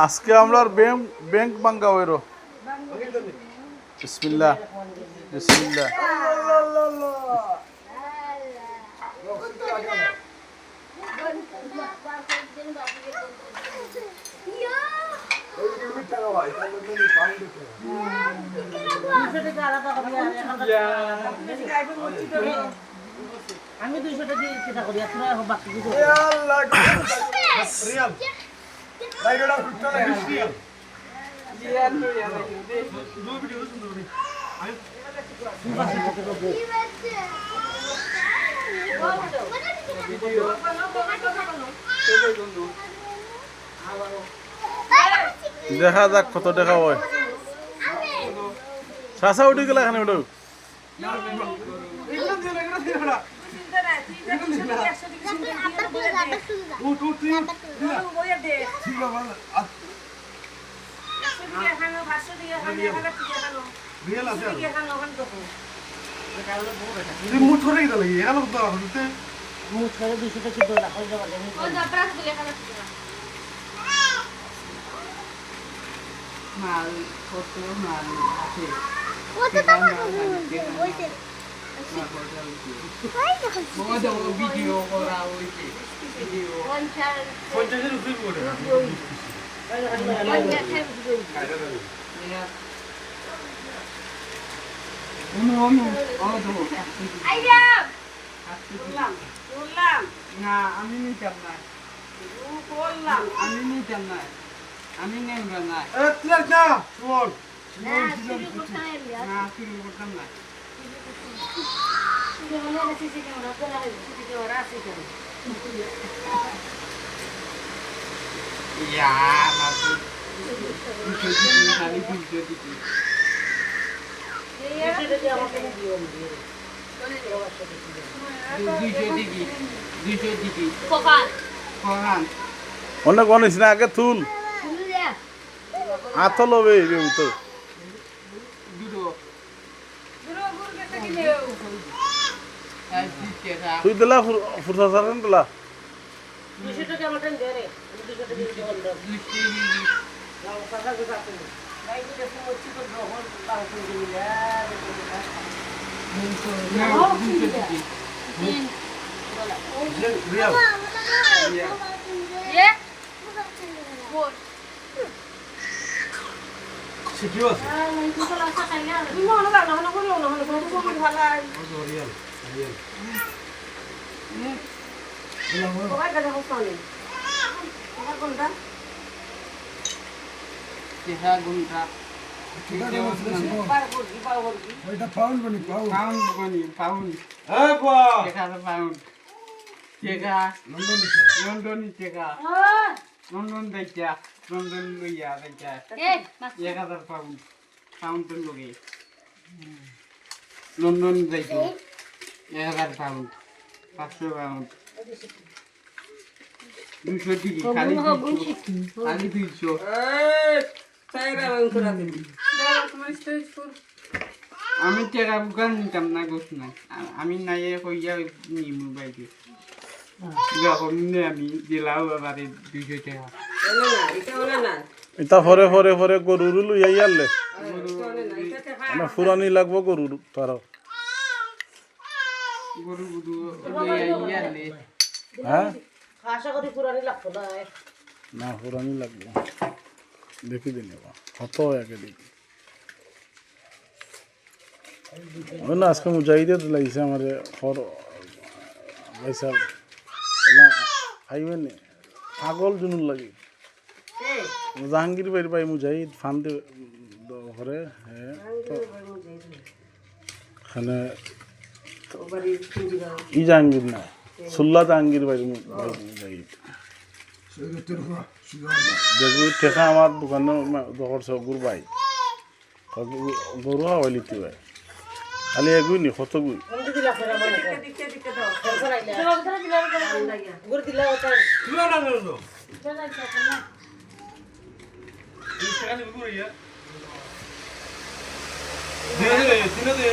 আজকে আমরা ব্যাংক ভাঙ্গা হইরো বিসমিল্লাহ বিসমিল্লাহ আমি 200 টাকা দিয়ে চিন্তা করি আপনারা বাকি কিছু আল্লাহ রিয়াল লাইটটা ফুটটা না রিয়াল রিয়াল তো ইয়ার দু ভিডিও সুন্দর আমি দেখা যাক কত টাকা হয় সাসা উঠে গেল এখানে উঠো মাল কত মাল আছে ভিডিও করা হয়েছে ভিডিও 50 রুপি করে না আমি নিতাম না আমি নিতাম না আমি নেব না এতলার না বল না শুরু করতাম না ইয়া বাবু খালি ভিডিও দিতে দুইশো দিবি কখান অনেক অনিস না আগে তুল আতো লবে তো দুটো তুই দিলা ফুরসা সারেন দিলা 200 টাকা আমার দেন দে রে 200 টাকা দিয়ে রিয়াল শিখিও আছে রিয়াল চেহারা গুণটা ওইটা পাউন্ড বানি পাউন্ড পাউন্ড হ্যাঁ বাহ চেহারা পাউন্ড চেকা লন্ডনি চেকা লন্ডন দেখা লন্ডন লইয়া দেখা 1000 পাউন্ড পাউন্ডের লগে লন্ডন যাইতো 1000 পাউন্ড 500 পাউন্ড 200 টিকি খালি 200 আমি টাকা বুকান নিতাম না গোস না আমি নাই কইয়া নিমু বাইকে যখন আমি দিলাও আবারে 200 টাকা এটা ফরে ফরে ফরে গরুর লইয়া ইয়ারলে মানে ফুরানি লাগবো গরুর তার গরু গুদু লইয়া ইয়ালে হ্যাঁ আশা করি পুরানি লাগতো না না ফুরানি লাগবো দেখি দিন কত একে দেখি ওই না আজকে মুজাহিদে লাগিয়েছে আমার হর পয়সা না খাইবেন পাগল জুনুর লাগে জাহাঙ্গীর বাড়ি পাই মুজাহিদ ফান্ডে ঘরে হ্যাঁ তো এখানে ই জাহাঙ্গীর না সুল্লা জাহাঙ্গীর বাড়ি মুজাহিদ দেখবি ঠেকা আমার দোকানে দখর সব গুর বাই গরু হাওয়াই লিখতে ভাই খালি এগুই নি কত গুই তুলা না তো টাকা নিবি কইয়া দে দে